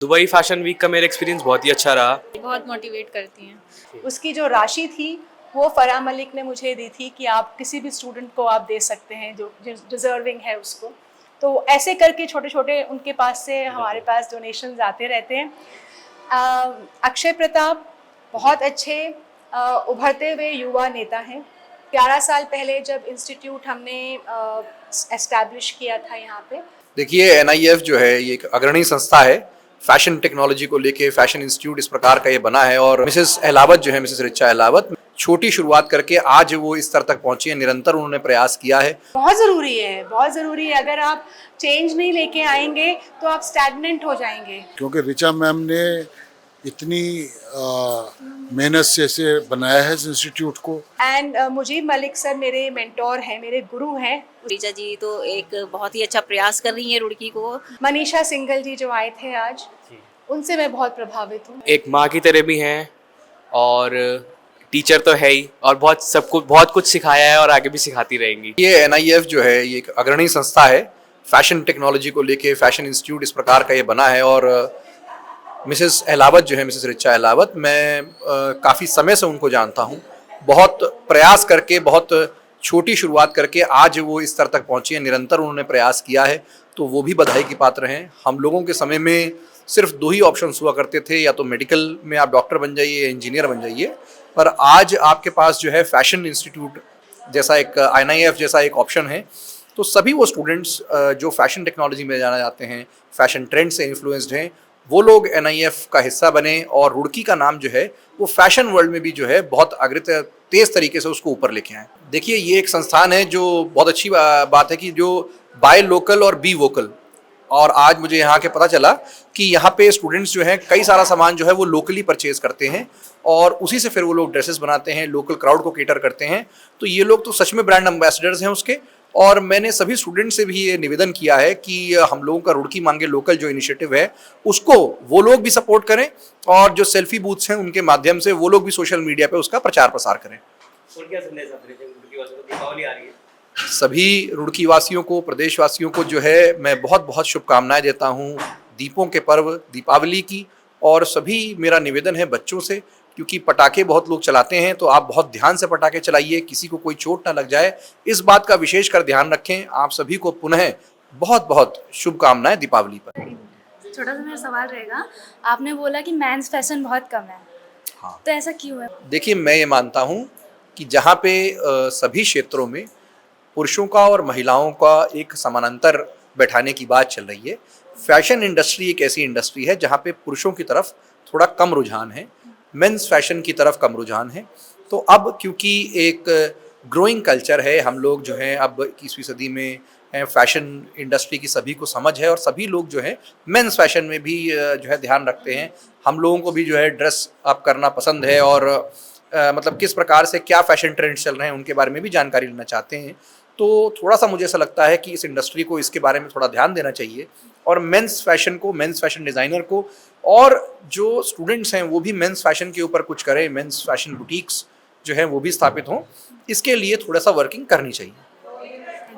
Dubai fashion week का मेरा experience बहुत ही अच्छा रहा। बहुत मोटिवेट करती हैं। उसकी जो राशि थी वो फराह मलिक ने मुझे दी थी कि आप किसी भी स्टूडेंट को आप दे सकते हैं जो डिज़र्विंग है उसको। तो ऐसे करके छोटे छोटे उनके पास से हमारे पास डोनेशंस आते रहते हैं। अक्षय प्रताप बहुत अच्छे उभरते हुए युवा नेता हैं। 11 साल पहले जब इंस्टीट्यूट हमने एस्टैब्लिश किया था यहाँ पे। देखिए एनआईएफ जो है ये एक अग्रणी संस्था है फैशन टेक्नोलॉजी को लेके। फैशन इंस्टीट्यूट इस प्रकार का ये बना है और मिसेस अहलावत जो है, मिसेस रिचा अहलावत, छोटी शुरुआत करके आज वो इस स्तर तक पहुंची है। निरंतर उन्होंने प्रयास किया है। बहुत ज़रूरी है, बहुत ज़रूरी है। अगर आप चेंज नहीं लेके आएंगे तो आप स्टैग्नेंट हो जाएंगे। क्योंकि रिचा मैम ने इतनी मेहनत से इसे बनाया है इस इंस्टीट्यूट को। एंड मुजीब मलिक सर मेरे मेंटोर हैं, मेरे गुरु हैं। रीचा जी तो एक बहुत ही अच्छा प्रयास कर रही हैं रुड़की को। मनीषा सिंघल जी जो आए थे आज, उनसे मैं बहुत प्रभावित हूँ। एक माँ की तरह भी हैं और टीचर तो है ही, और बहुत सबको बहुत कुछ सिखाया है और आगे भी सिखाती रहेंगी। ये एनआईएफ जो है ये एक अग्रणी संस्था है फैशन टेक्नोलॉजी को लेके। फैशन इंस्टीट्यूट इस प्रकार का ये बना है और मिसेस अहलावत जो है, मिसेस रिचा अहलावत, मैं काफ़ी समय से उनको जानता हूँ। बहुत प्रयास करके, बहुत छोटी शुरुआत करके आज वो इस स्तर तक पहुँची है। निरंतर उन्होंने प्रयास किया है, तो वो भी बधाई की पात्र हैं। हम लोगों के समय में सिर्फ 2 ही ऑप्शंस हुआ करते थे, या तो मेडिकल में आप डॉक्टर बन जाइए या इंजीनियर बन जाइए। पर आज आपके पास जो है फैशन इंस्टीट्यूट जैसा एक एनआईएफ जैसा एक ऑप्शन है। तो सभी वो स्टूडेंट्स जो फैशन टेक्नोलॉजी में जाना चाहते हैं, फैशन ट्रेंड से इन्फ्लुएंस्ड हैं, वो लोग एनआईएफ का हिस्सा बने और रुड़की का नाम जो है वो फैशन वर्ल्ड में भी जो है बहुत अग्रता तेज तरीके से उसको ऊपर लेके आए। देखिए ये एक संस्थान है जो बहुत अच्छी बात है कि जो बाय लोकल और बी वोकल। और आज मुझे यहाँ के पता चला कि यहाँ पे स्टूडेंट्स जो हैं कई सारा सामान जो है वो लोकली परचेज करते हैं और उसी से फिर वो लोग ड्रेसेस बनाते हैं, लोकल क्राउड को केटर करते हैं। तो ये लोग तो सच में ब्रांड एम्बेसडर्स हैं उसके। और मैंने सभी स्टूडेंट से भी ये निवेदन किया है कि हम लोगों का रुड़की मांगे लोकल जो इनिशिएटिव है उसको वो लोग भी सपोर्ट करें और जो सेल्फी बूथ्स हैं उनके माध्यम से वो लोग भी सोशल मीडिया पे उसका प्रचार प्रसार करें। और क्या संदेश आप देते हैं रुड़की वासियों को? दीपावली आ रही है। सभी रुड़की वासियों को, प्रदेशवासियों को जो है मैं बहुत बहुत शुभकामनाएं देता हूँ दीपों के पर्व दीपावली की। और सभी मेरा निवेदन है बच्चों से, क्योंकि पटाखे बहुत लोग चलाते हैं, तो आप बहुत ध्यान से पटाखे चलाइए, किसी को कोई चोट ना लग जाए, इस बात का विशेष कर ध्यान रखें। आप सभी को पुनः बहुत बहुत शुभकामनाएं दीपावली पर। छोटा सा मेरा सवाल रहेगा, आपने बोला कि मेंस फैशन बहुत कम है। हाँ। तो ऐसा क्यों है? देखिए मैं ये मानता हूँ कि जहाँ पे सभी क्षेत्रों में पुरुषों का और महिलाओं का एक समानांतर बैठाने की बात चल रही है, फैशन इंडस्ट्री एक ऐसी इंडस्ट्री है जहाँ पे पुरुषों की तरफ थोड़ा कम रुझान है, मेंस फैशन की तरफ कम रुझान है। तो अब क्योंकि एक ग्रोइंग कल्चर है, हम लोग जो हैं अब 21वीं सदी में हैं, फैशन इंडस्ट्री की सभी को समझ है और सभी लोग जो है मेंस फैशन में भी जो है ध्यान रखते हैं। हम लोगों को भी जो है ड्रेस अप करना पसंद है और मतलब किस प्रकार से क्या फैशन ट्रेंड्स चल रहे हैं उनके बारे में भी जानकारी लेना चाहते हैं। तो थोड़ा सा मुझे ऐसा लगता है कि इस इंडस्ट्री को इसके बारे में थोड़ा ध्यान देना चाहिए और मेंस फैशन को, मेंस फैशन डिज़ाइनर को और जो स्टूडेंट्स हैं वो भी मेंस फैशन के ऊपर कुछ करें, मेंस फैशन बुटीक्स जो हैं वो भी स्थापित हों, इसके लिए थोड़ा सा वर्किंग करनी चाहिए।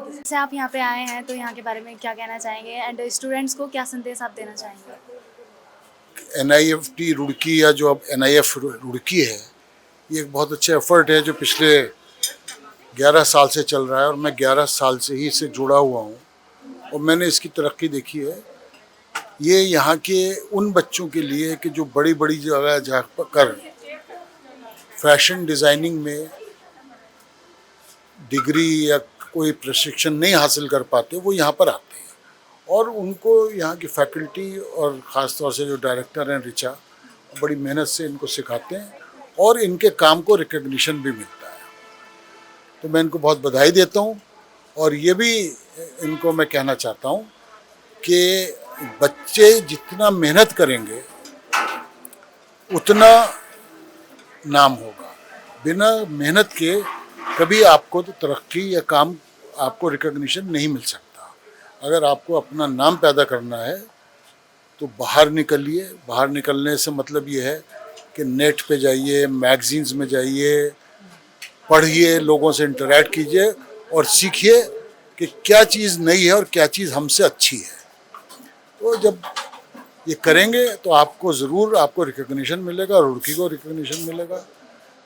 जैसे आप यहाँ पे आए हैं तो यहाँ के बारे में क्या कहना चाहेंगे एंड स्टूडेंट्स को क्या संदेश आप देना चाहेंगे? एनआईएफटी रुड़की या जो अब एनआईएफ रुड़की है, ये एक बहुत अच्छा एफर्ट है जो पिछले 11 साल से चल रहा है और मैं 11 साल से ही इससे जुड़ा हुआ हूँ और मैंने इसकी तरक्की देखी है। ये यहाँ के उन बच्चों के लिए कि जो बड़ी बड़ी जगह जाकर फैशन डिज़ाइनिंग में डिग्री या कोई प्रशिक्षण नहीं हासिल कर पाते, वो यहाँ पर आते हैं और उनको यहाँ की फैकल्टी और ख़ास तौर से जो डायरेक्टर हैं रिचा, बड़ी मेहनत से इनको सिखाते हैं और इनके काम को रिकग्निशन भी मिलता है। तो मैं इनको बहुत बधाई देता हूँ और ये भी इनको मैं कहना चाहता हूँ कि बच्चे जितना मेहनत करेंगे उतना नाम होगा। बिना मेहनत के कभी आपको तो तरक्की या काम, आपको रिकग्निशन नहीं मिल सकता। अगर आपको अपना नाम पैदा करना है तो बाहर निकलिए। बाहर निकलने से मतलब ये है कि नेट पे जाइए, मैगजीन्स में जाइए, पढ़िए, लोगों से इंटरेक्ट कीजिए और सीखिए कि क्या चीज़ नई है और क्या चीज़ हमसे अच्छी है। तो जब ये करेंगे तो आपको ज़रूर आपको रिकग्निशन मिलेगा, रुड़की को रिकग्निशन मिलेगा।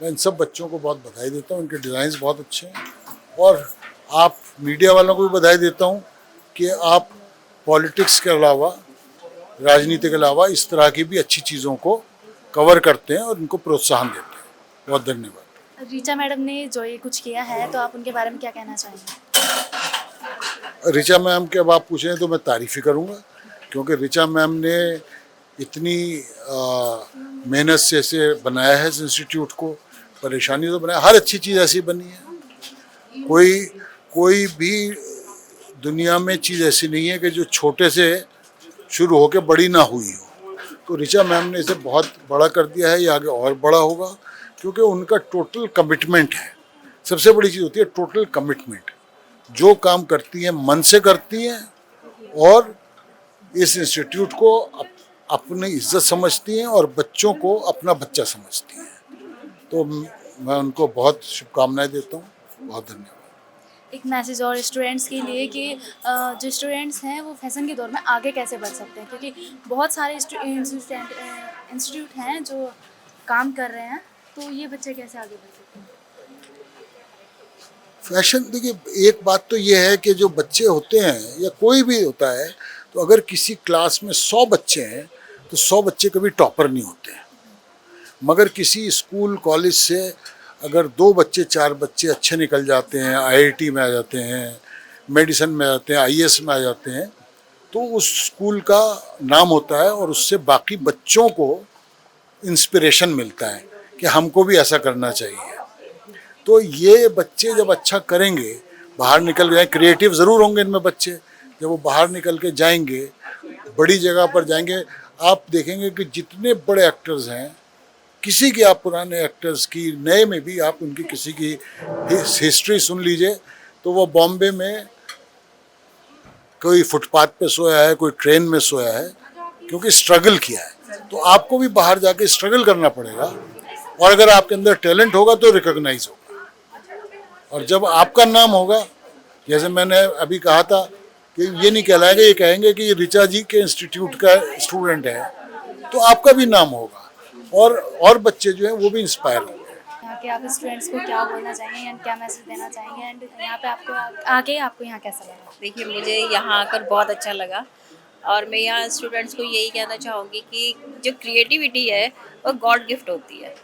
मैं इन सब बच्चों को बहुत बधाई देता हूँ, इनके डिज़ाइंस बहुत अच्छे हैं। और आप मीडिया वालों को भी बधाई देता हूँ कि आप पॉलिटिक्स के अलावा, राजनीति के अलावा इस तरह की भी अच्छी चीज़ों को कवर करते हैं और इनको प्रोत्साहन देते हैं। बहुत धन्यवाद। ऋचा मैडम ने जो ये कुछ किया है तो आप उनके बारे में क्या कहना चाहेंगे? ऋचा मैम के अब आप पूछें तो मैं तारीफ़ ही करूँगा, क्योंकि ऋचा मैम ने इतनी मेहनत से इसे बनाया है इस इंस्टीट्यूट को, परेशानी तो बनाया, हर अच्छी चीज़ ऐसी बनी है। कोई भी दुनिया में चीज़ ऐसी नहीं है कि जो छोटे से शुरू होकर बड़ी ना हुई हो। तो ऋचा मैम ने इसे बहुत बड़ा कर दिया है, ये आगे और बड़ा होगा, क्योंकि उनका टोटल कमिटमेंट है। सबसे बड़ी चीज़ होती है टोटल कमिटमेंट। जो काम करती हैं मन से करती हैं और इस इंस्टीट्यूट को अपनी इज्जत समझती हैं और बच्चों को अपना बच्चा समझती हैं। तो मैं उनको बहुत शुभकामनाएं देता हूँ। बहुत धन्यवाद। एक मैसेज और स्टूडेंट्स के लिए कि जो स्टूडेंट्स हैं वो फैशन के दौर में आगे कैसे बढ़ सकते हैं, क्योंकि बहुत सारे इंस्टीट्यूट हैं जो काम कर रहे हैं, तो ये बच्चे कैसे आगे बढ़ सकते हैं? फैशन, देखिए एक बात तो ये है कि जो बच्चे होते हैं या कोई भी होता है, तो अगर किसी क्लास में 100 बच्चे हैं तो 100 बच्चे कभी टॉपर नहीं होते हैं। मगर किसी स्कूल कॉलेज से अगर 2 बच्चे 4 बच्चे अच्छे निकल जाते हैं, IIT में आ जाते हैं, मेडिसिन में आ जाते हैं, IAS में आ जाते हैं, तो उस स्कूल का नाम होता है और उससे बाकी बच्चों को इंस्पिरेशन मिलता है कि हमको भी ऐसा करना चाहिए। तो ये बच्चे जब अच्छा करेंगे, बाहर निकल गए, क्रिएटिव ज़रूर होंगे इनमें बच्चे, जब वो बाहर निकल के जाएंगे, बड़ी जगह पर जाएंगे, आप देखेंगे कि जितने बड़े एक्टर्स हैं, किसी की आप पुराने एक्टर्स की, नए में भी आप उनकी किसी की हिस्ट्री सुन लीजिए, तो वो बॉम्बे में कोई फुटपाथ पे सोया है, कोई ट्रेन में सोया है, क्योंकि स्ट्रगल किया है। तो आपको भी बाहर जाके स्ट्रगल करना पड़ेगा, और अगर आपके अंदर टैलेंट होगा तो रिकॉग्नाइज होगा। और जब आपका नाम होगा, जैसे मैंने अभी कहा था कि ये नहीं कहलाएगा, ये कहेंगे कि ये ऋचा जी के इंस्टीट्यूट का स्टूडेंट है, तो आपका भी नाम होगा और बच्चे जो हैं वो भी इंस्पायर होंगे। यहाँ के आप स्टूडेंट्स को क्या बोलना चाहेंगे एंड क्या मैसेज देना चाहेंगे, एंड यहाँ पे आपको आके आपको यहाँ कैसा लगा? देखिए, मुझे यहाँ आकर बहुत अच्छा लगा, और मैं यहाँ स्टूडेंट्स को यही कहना चाहूँगी कि जो क्रिएटिविटी है वो गॉड गिफ्ट होती है।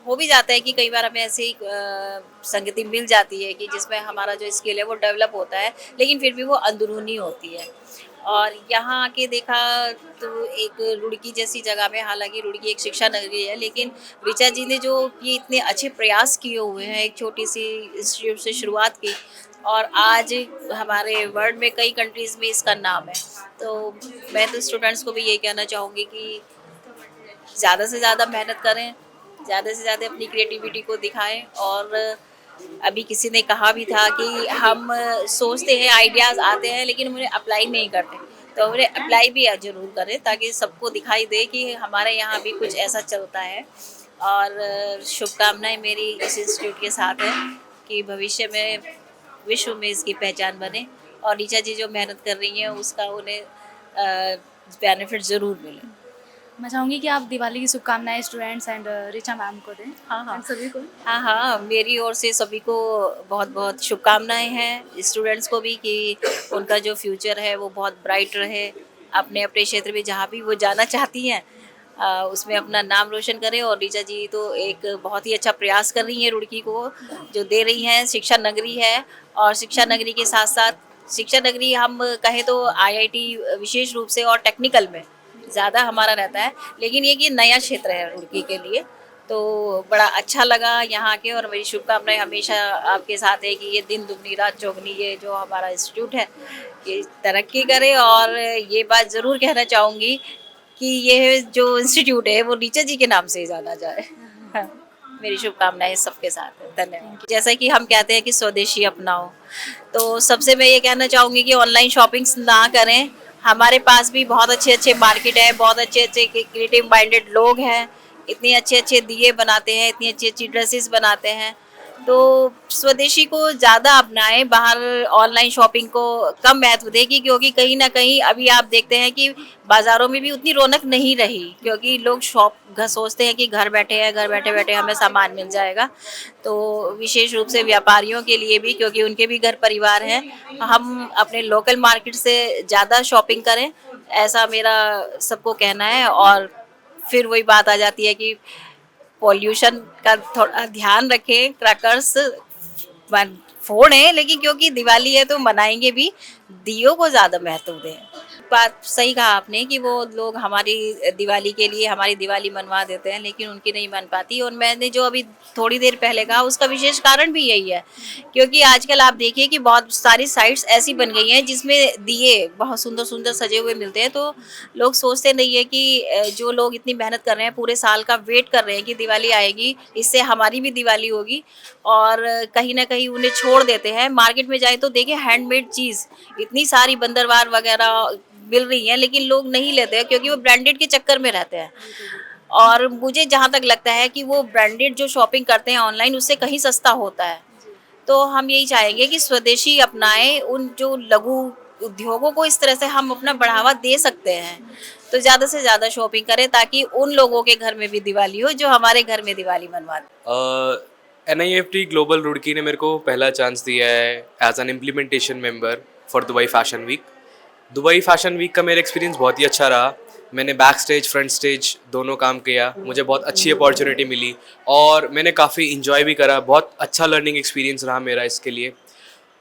हो भी जाता है कि कई बार हमें ऐसी संगति मिल जाती है कि जिसमें हमारा जो स्किल है वो डेवलप होता है, लेकिन फिर भी वो अंदरूनी होती है। और यहाँ आके देखा तो एक रुड़की जैसी जगह में, हालांकि रुड़की एक शिक्षा नगरी है, लेकिन ऋचा जी ने जो ये इतने अच्छे प्रयास किए हुए हैं, एक छोटी सी इंस्टीट्यूट से शुरुआत की, और आज हमारे वर्ल्ड में कई कंट्रीज़ में इसका नाम है। तो मैं तो स्टूडेंट्स को भी यही कहना चाहूँगी कि ज़्यादा से ज़्यादा मेहनत करें, ज़्यादा से ज़्यादा अपनी क्रिएटिविटी को दिखाएं। और अभी किसी ने कहा भी था कि हम सोचते हैं, आइडियाज़ आते हैं, लेकिन उन्हें अप्लाई नहीं करते, तो उन्हें अप्लाई भी ज़रूर करें ताकि सबको दिखाई दे कि हमारे यहाँ भी कुछ ऐसा चलता है। और शुभकामनाएं मेरी इस इंस्टीट्यूट के साथ है कि भविष्य में विश्व में इसकी पहचान बने, और ऋचा जी जो मेहनत कर रही हैं उसका उन्हें बेनिफिट ज़रूर मिले। मैं चाहूँगी कि आप दिवाली की शुभकामनाएं स्टूडेंट्स एंड ऋचा मैम को दें। हाँ, सभी को। हाँ, मेरी ओर से सभी को बहुत बहुत शुभकामनाएं हैं, स्टूडेंट्स को भी, कि उनका जो फ्यूचर है वो बहुत ब्राइट रहे, अपने अपने क्षेत्र में जहाँ भी वो जाना चाहती हैं उसमें अपना नाम रोशन करें। और ऋचा जी तो एक बहुत ही अच्छा प्रयास कर रही हैं, रुड़की को जो दे रही हैं, शिक्षा नगरी है, और शिक्षा नगरी के साथ साथ शिक्षा नगरी हम कहें तो IIT विशेष रूप से और टेक्निकल में ज़्यादा हमारा रहता है, लेकिन ये नया क्षेत्र है रुड़की के लिए। तो बड़ा अच्छा लगा यहाँ के, और मेरी शुभकामनाएं हमेशा आपके साथ है कि ये दिन दुगनी रात चौगनी, ये जो हमारा इंस्टीट्यूट है ये तरक्की करे। और ये बात ज़रूर कहना चाहूँगी कि ये जो इंस्टीट्यूट है वो ऋचा जी के नाम से ही जाना जाए। मेरी शुभकामनाएं सबके साथ है। धन्यवाद। जैसा कि हम कहते हैं कि स्वदेशी अपनाओ, तो सबसे मैं ये कहना चाहूँगी कि ऑनलाइन शॉपिंग्स ना करें। हमारे पास भी बहुत अच्छे अच्छे मार्केट है, बहुत अच्छे अच्छे क्रिएटिव माइंडेड लोग हैं, इतने अच्छे अच्छे दिए बनाते हैं, इतनी अच्छी अच्छी ड्रेसेस बनाते हैं। तो स्वदेशी को ज़्यादा अपनाएं, बाहर ऑनलाइन शॉपिंग को कम महत्व दें, क्योंकि कहीं ना कहीं अभी आप देखते हैं कि बाज़ारों में भी उतनी रौनक नहीं रही, क्योंकि लोग सोचते हैं कि घर बैठे हैं, घर बैठे बैठे हमें सामान मिल जाएगा। तो विशेष रूप से व्यापारियों के लिए भी, क्योंकि उनके भी घर परिवार हैं, हम अपने लोकल मार्केट से ज़्यादा शॉपिंग करें, ऐसा मेरा सबको कहना है। और फिर वही बात आ जाती है कि पॉल्यूशन का थोड़ा ध्यान रखें, क्रैकर्स फोड़ें, लेकिन क्योंकि दिवाली है तो मनाएंगे भी, दियों को ज़्यादा महत्व दें। बात सही कहा आपने कि वो लोग हमारी दिवाली के लिए हमारी दिवाली मनवा देते हैं, लेकिन उनकी नहीं बन पाती। और मैंने जो अभी थोड़ी देर पहले कहा, उसका विशेष कारण भी यही है, क्योंकि आजकल आप देखिए कि बहुत सारी साइट्स ऐसी बन गई हैं जिसमें दिए बहुत सुंदर सुंदर सजे हुए मिलते हैं। तो लोग सोचते नहीं है कि जो लोग इतनी मेहनत कर रहे हैं, पूरे साल का वेट कर रहे हैं कि दिवाली आएगी, इससे हमारी भी दिवाली होगी, और कहीं ना कहीं उन्हें छोड़ देते हैं। मार्केट में जाए तो देखिए हैंडमेड चीज़ इतनी सारी बंदरवार वगैरह मिल रही हैं, लेकिन लोग नहीं लेते हैं क्योंकि वो ब्रांडेड के चक्कर में रहते हैं। और मुझे जहाँ तक लगता है कि वो ब्रांडेड जो शॉपिंग करते हैं ऑनलाइन, उससे कहीं सस्ता होता है। तो हम यही चाहेंगे कि स्वदेशी अपनाएं, उन जो लघु उद्योगों को इस तरह से हम अपना बढ़ावा दे सकते हैं। तो ज़्यादा से ज़्यादा शॉपिंग करें, ताकि उन लोगों के घर में भी दिवाली हो जो हमारे घर में दिवाली मनवाते। NIFT ग्लोबल रुड़की ने मेरे को पहला चांस दिया है as an implementation member for Dubai fashion week. Dubai fashion week का मेरा एक्सपीरियंस बहुत ही अच्छा रहा। मैंने बैक स्टेज फ्रंट स्टेज दोनों काम किया, मुझे बहुत अच्छी अपॉर्चुनिटी मिली और मैंने काफ़ी इन्जॉय भी करा। बहुत अच्छा लर्निंग एक्सपीरियंस रहा मेरा इसके लिए,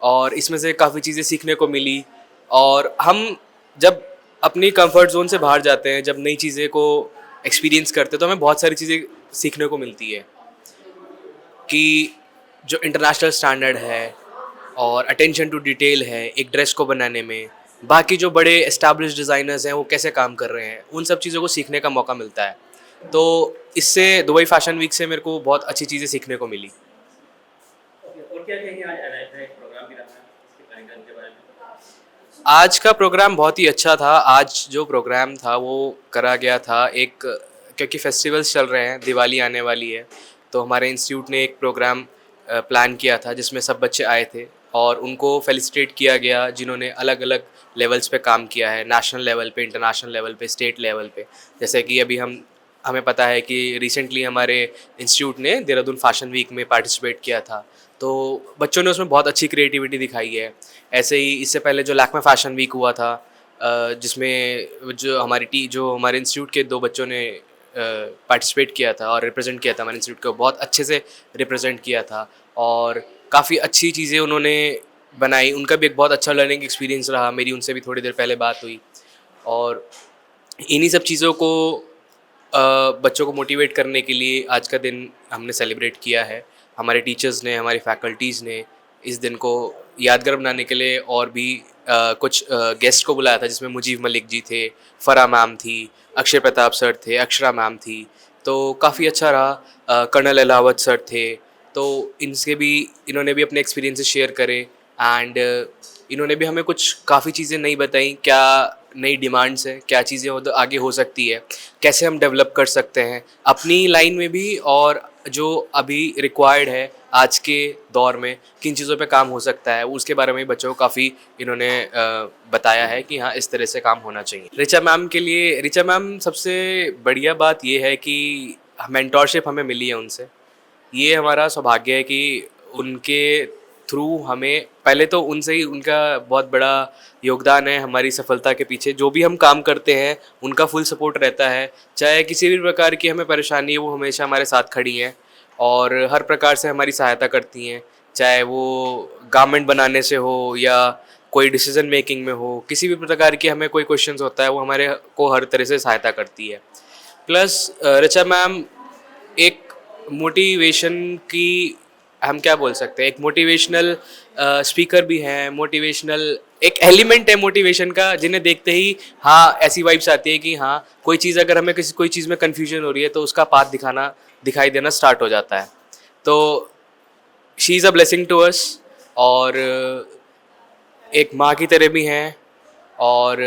और इसमें से काफ़ी चीज़ें सीखने को मिली। और हम जब अपनी कंफर्ट जोन से बाहर जाते हैं, जब नई चीज़ें को एक्सपीरियंस करते हैं, तो हमें बहुत सारी चीज़ें सीखने को मिलती है कि जो इंटरनेशनल स्टैंडर्ड है और अटेंशन टू डिटेल है एक ड्रेस को बनाने में, बाकी जो बड़े एस्टैब्लिश डिज़ाइनर्स हैं वो कैसे काम कर रहे हैं, उन सब चीज़ों को सीखने का मौका मिलता है। तो इससे दुबई फैशन वीक से मेरे को बहुत अच्छी चीज़ें सीखने को मिली। और क्या कहेंगे, आज NIFT एक प्रोग्राम भी रहा है, इसके कार्यक्रम के बारे में? आज का प्रोग्राम बहुत ही अच्छा था। आज जो प्रोग्राम था वो करा गया था क्योंकि फेस्टिवल्स चल रहे हैं, दिवाली आने वाली है, तो हमारे इंस्टीट्यूट ने एक प्रोग्राम प्लान किया था जिसमें सब बच्चे आए थे और उनको फेलिसिटेट किया गया जिन्होंने अलग अलग लेवल्स पे काम किया है, नेशनल लेवल पे, इंटरनेशनल लेवल पे, स्टेट लेवल पे। जैसे कि अभी हमें पता है कि रिसेंटली हमारे इंस्टीट्यूट ने देहरादून फैशन वीक में पार्टिसिपेट किया था, तो बच्चों ने उसमें बहुत अच्छी क्रिएटिविटी दिखाई है। ऐसे ही इससे पहले जो लैक्मे फैशन वीक हुआ था, जिसमें जो हमारे इंस्टीट्यूट के 2 बच्चों ने पार्टिसिपेट किया था और रिप्रेजेंट किया था, हमारे इंस्टीट्यूट को बहुत अच्छे से रिप्रेजेंट किया था और काफ़ी अच्छी चीज़ें उन्होंने बनाई। उनका भी एक बहुत अच्छा लर्निंग एक्सपीरियंस रहा। मेरी उनसे भी थोड़ी देर पहले बात हुई और इन्हीं सब चीज़ों को बच्चों को मोटिवेट करने के लिए आज का दिन हमने सेलिब्रेट किया है। हमारे टीचर्स ने, हमारी फैकल्टीज़ ने इस दिन को यादगार बनाने के लिए और भी कुछ गेस्ट को बुलाया था, जिसमें मुजीब मलिक जी थे, फ़रा मैम थी, अक्षय प्रताप सर थे, अक्षरा मैम थी, तो काफ़ी अच्छा रहा। कर्नल अलावत सर थे, तो इन्होंने भी अपने एक्सपीरियंसेस शेयर करे एंड इन्होंने भी हमें कुछ काफ़ी चीज़ें नई बताई, क्या नई डिमांड्स है, क्या चीज़ें आगे हो सकती है, कैसे हम डेवलप कर सकते हैं अपनी लाइन में भी, और जो अभी रिक्वायर्ड है आज के दौर में किन चीज़ों पे काम हो सकता है, उसके बारे में बच्चों को काफ़ी इन्होंने बताया है कि हाँ इस तरह से काम होना चाहिए। रिचा मैम सबसे बढ़िया बात ये है कि मेंटोरशिप हमें मिली है उनसे। ये हमारा सौभाग्य है कि उनके थ्रू हमें, पहले तो उनसे ही उनका बहुत बड़ा योगदान है हमारी सफलता के पीछे। जो भी हम काम करते हैं उनका फुल सपोर्ट रहता है, चाहे किसी भी प्रकार की हमें परेशानी है वो हमेशा हमारे साथ खड़ी हैं और हर प्रकार से हमारी सहायता करती हैं, चाहे वो गारमेंट बनाने से हो या कोई डिसीजन मेकिंग में हो, किसी भी प्रकार की हमें कोई क्वेश्चंस होता है वो हमारे को हर तरह से सहायता करती है। प्लस रिचा मैम एक मोटिवेशन की, हम क्या बोल सकते हैं, एक मोटिवेशनल स्पीकर भी हैं, मोटिवेशनल एक एलिमेंट है मोटिवेशन का, जिन्हें देखते ही हाँ ऐसी वाइब्स आती है कि हाँ कोई चीज़, अगर हमें कोई चीज़ में कन्फ्यूजन हो रही है तो उसका पाथ दिखाई देना स्टार्ट हो जाता है। तो she is a blessing to us और एक माँ की तरह भी हैं और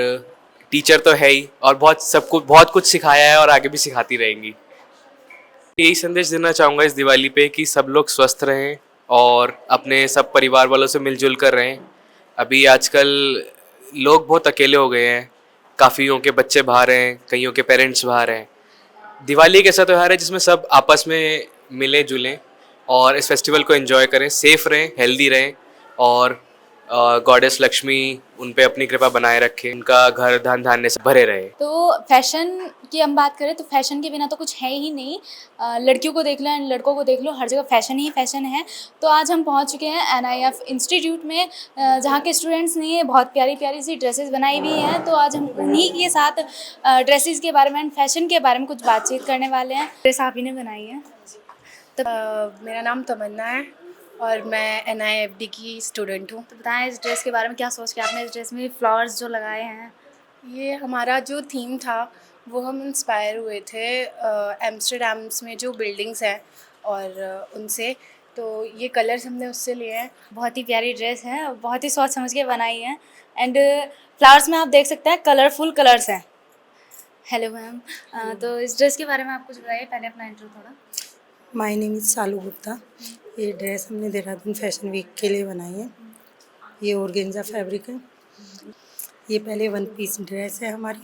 टीचर तो है ही, और बहुत कुछ सिखाया है और आगे भी सिखाती रहेंगी। यही संदेश देना चाहूँगा इस दिवाली पे कि सब लोग स्वस्थ रहें और अपने सब परिवार वालों से मिलजुल कर रहें। अभी आजकल लोग बहुत अकेले हो गए हैं, काफ़ियों के बच्चे बाहर हैं, कईयों के पेरेंट्स बाहर हैं। दिवाली एक ऐसा त्यौहार है जिसमें सब आपस में मिलें जुलें और इस फेस्टिवल को एंजॉय करें, सेफ रहें, हेल्दी रहें और गॉडेस लक्ष्मी उन पे अपनी कृपा बनाए रखें, उनका घर धन धान्य से भरे रहे। तो फैशन की हम बात करें तो फैशन के बिना तो कुछ है ही नहीं। लड़कियों को देख लो एंड लड़कों को देख लो, हर जगह फैशन ही फैशन है। तो आज हम पहुंच चुके हैं NIF इंस्टीट्यूट में, जहां के स्टूडेंट्स ने बहुत प्यारी प्यारी सी ड्रेसेस बनाई हुई हैं। तो आज हम उन्हीं के साथ ड्रेसेस के बारे में एंड फैशन के बारे में कुछ बातचीत करने वाले हैं। ड्रेस आप ही ने बनाई है? मेरा नाम तमन्ना है और मैं NIFD की स्टूडेंट हूँ। तो बताएं इस ड्रेस के बारे में, क्या सोच के आपने इस ड्रेस में फ्लावर्स जो लगाए हैं? ये हमारा जो थीम था वो हम इंस्पायर हुए थे एम्स्टरडैम्स में जो बिल्डिंग्स हैं और उनसे, तो ये कलर्स हमने उससे लिए हैं। बहुत ही प्यारी ड्रेस है, बहुत ही सोच समझ के बनाई है एंड फ्लावर्स में आप देख सकते हैं कलरफुल कलर्स हैं। हेलो मैम, तो इस ड्रेस के बारे में आप कुछ बताइए, पहले अपना इंट्रो थोड़ा। माय नेम इज़ सालू गुप्ता। ये ड्रेस हमने देहरादून फैशन वीक के लिए बनाई है। ये ऑर्गेन्जा फैब्रिक है। ये पहले वन पीस ड्रेस है हमारी,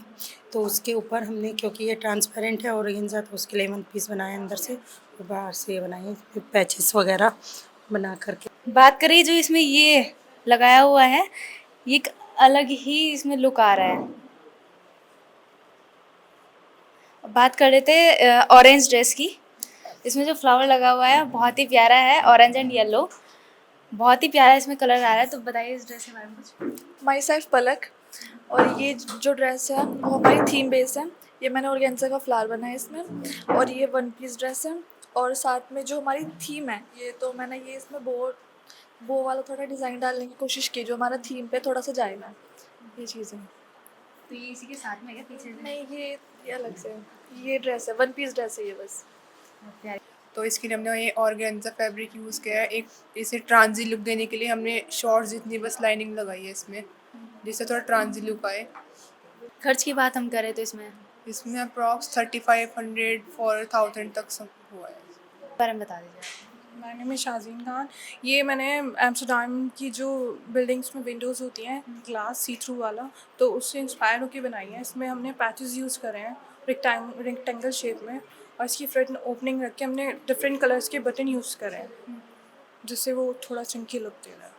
तो उसके ऊपर हमने, क्योंकि ये ट्रांसपेरेंट है ऑर्गेन्जा, तो उसके लिए वन पीस बनाया अंदर से और बाहर से ये बनाए पैचेस वगैरह बना करके। बात करिए जो इसमें ये लगाया हुआ है, ये एक अलग ही इसमें लुक आ रहा है। बात कर रहे थे ऑरेंज ड्रेस की। इसमें जो फ्लावर लगा हुआ है बहुत ही प्यारा है, ऑरेंज एंड येलो, बहुत ही प्यारा इसमें कलर आ रहा है। तो बताइए इस ड्रेस के बारे में कुछ। माई सेल्फ पलक, और ये जो ड्रेस है वो हमारी थीम बेस है। ये मैंने ऑर्गेन्जा का फ्लावर बनाया है इसमें, और ये वन पीस ड्रेस है। और साथ में जो हमारी थीम है ये, तो मैंने ये इसमें बो वाला थोड़ा डिज़ाइन डालने की कोशिश की जो हमारा थीम पे थोड़ा सा जाएगा, ये चीज़ें। तो ये इसी के साथ में है क्या पीछे से? नहीं, ये अलग से है। ये ड्रेस है, वन पीस ड्रेस है ये बस। तो इसके लिए हमने ये ऑर्गेन्जा फैब्रिक यूज़ किया है। एक इसे ट्रांजी लुक देने के लिए हमने शॉर्ट्स जितनी बस लाइनिंग लगाई है इसमें, जिससे थोड़ा ट्रांजी लुक आए। खर्च की बात हम करें तो इसमें अप्रॉक्स 3500-4000 तक सब हुआ है। बारे में बता दीजिए। My name is Shazeen Khan. ये मैंने एम्स्टरडैम की जो बिल्डिंग्स में विंडोज़ होती हैं ग्लास सी थ्रू वाला, तो उससे इंस्पायर होकर बनाई है। इसमें हमने पैचेस यूज़ करे हैं रेक्टेंगल शेप में, और इसकी फ्रंट ओपनिंग रख के हमने डिफरेंट कलर्स के बटन यूज़ करे हैं, जिससे वो थोड़ा चमकी लुक दे रहा है।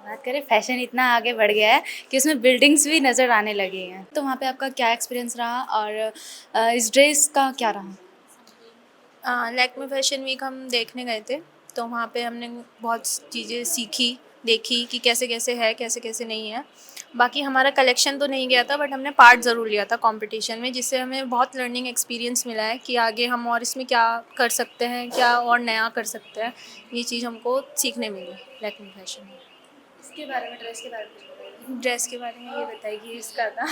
बात करें, फैशन इतना आगे बढ़ गया है कि उसमें बिल्डिंग्स भी नज़र आने लगी हैं। तो वहाँ पे आपका क्या एक्सपीरियंस रहा और इस ड्रेस का क्या रहा? लैक्मे फैशन वीक हम देखने गए थे, तो वहाँ पे हमने बहुत चीज़ें सीखी, देखी कि कैसे कैसे है, कैसे कैसे नहीं है। बाकी हमारा कलेक्शन तो नहीं गया था, बट हमने पार्ट ज़रूर लिया था कंपटीशन में, जिससे हमें बहुत लर्निंग एक्सपीरियंस मिला है कि आगे हम और इसमें क्या कर सकते हैं, क्या और नया कर सकते हैं। ये चीज़ हमको सीखने मिली लैक्मे फैशन में। इसके बारे में, ड्रेस के बारे में कुछ बताइए। ड्रेस के बारे में ये बताइए कि इसका था।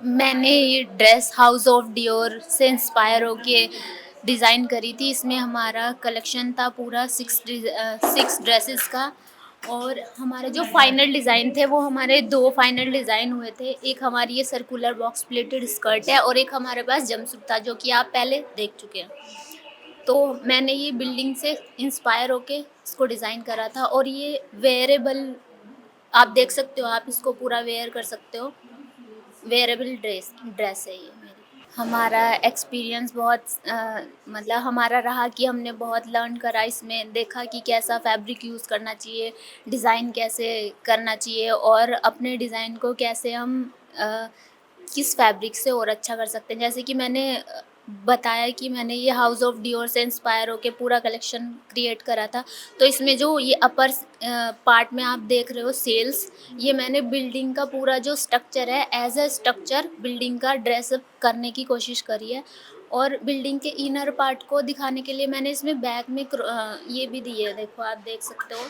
मैंने ये ड्रेस हाउस ऑफ डियोर से इंस्पायर होके डिज़ाइन करी थी। इसमें हमारा कलेक्शन था पूरा 6 ड्रेसेस का, और हमारे जो फाइनल डिज़ाइन थे वो हमारे 2 फाइनल डिज़ाइन हुए थे। एक हमारी ये सर्कुलर बॉक्स प्लेटेड स्कर्ट है और एक हमारे पास जंपसूट था, जो कि आप पहले देख चुके हैं। तो मैंने ये बिल्डिंग से इंस्पायर होके इसको डिज़ाइन करा था, और ये वेयरेबल आप देख सकते हो, आप इसको पूरा वेयर कर सकते हो। वेयरेबल ड्रेस है ये मेरी। हमारा एक्सपीरियंस बहुत मतलब हमारा रहा कि हमने बहुत लर्न करा इसमें, देखा कि कैसा फैब्रिक यूज़ करना चाहिए, डिज़ाइन कैसे करना चाहिए, और अपने डिज़ाइन को कैसे हम किस फैब्रिक से और अच्छा कर सकते हैं। जैसे कि मैंने बताया कि मैंने ये हाउस ऑफ डियोर से इंस्पायर होके पूरा कलेक्शन क्रिएट करा था। तो इसमें जो ये अपर पार्ट में आप देख रहे हो सेल्स, ये मैंने बिल्डिंग का पूरा जो स्ट्रक्चर है एज अ स्ट्रक्चर बिल्डिंग का ड्रेसअप करने की कोशिश करी है। और बिल्डिंग के इनर पार्ट को दिखाने के लिए मैंने इसमें बैक में ये भी दी है, देखो आप देख सकते हो,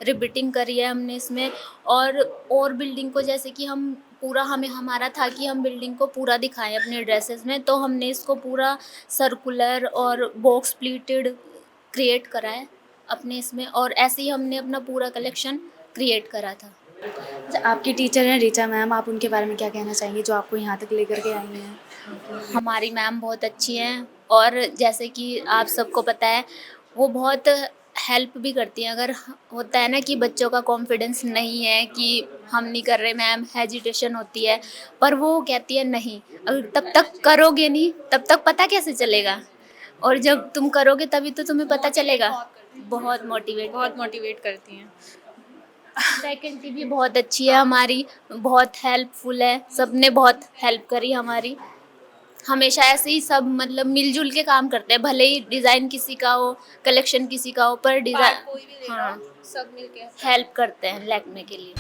रिबिटिंग करी है हमने इसमें। और बिल्डिंग को जैसे कि हम पूरा हमारा था कि हम बिल्डिंग को पूरा दिखाएं अपने ड्रेसेस में, तो हमने इसको पूरा सर्कुलर और बॉक्स प्लीटेड क्रिएट करा है अपने इसमें, और ऐसे ही हमने अपना पूरा कलेक्शन क्रिएट करा था। आपकी टीचर हैं ऋचा मैम, आप उनके बारे में क्या कहना चाहेंगे जो आपको यहाँ तक लेकर के आई हैं? हमारी मैम बहुत अच्छी हैं, और जैसे कि आप सबको पता है वो बहुत हेल्प भी करती हैं। अगर होता है ना कि बच्चों का कॉन्फिडेंस नहीं है कि हम नहीं कर रहे मैम, हेजिटेशन होती है, पर वो कहती है नहीं, अगर तब तक करोगे नहीं तब तक पता कैसे चलेगा, और जब तुम करोगे तभी तो तुम्हें पता चलेगा। बहुत मोटिवेट करती हैं। फैकल्टी भी बहुत अच्छी है हमारी, बहुत हेल्पफुल है, सबने बहुत हेल्प करी हमारी। हमेशा ऐसे ही सब मतलब मिलजुल के काम करते हैं, भले ही डिज़ाइन किसी का हो, कलेक्शन किसी का हो, पर डिज़ाइन कोई भी दे रहा हाँ हो, सब मिलके हेल्प करते हैं लैक्मे के लिए।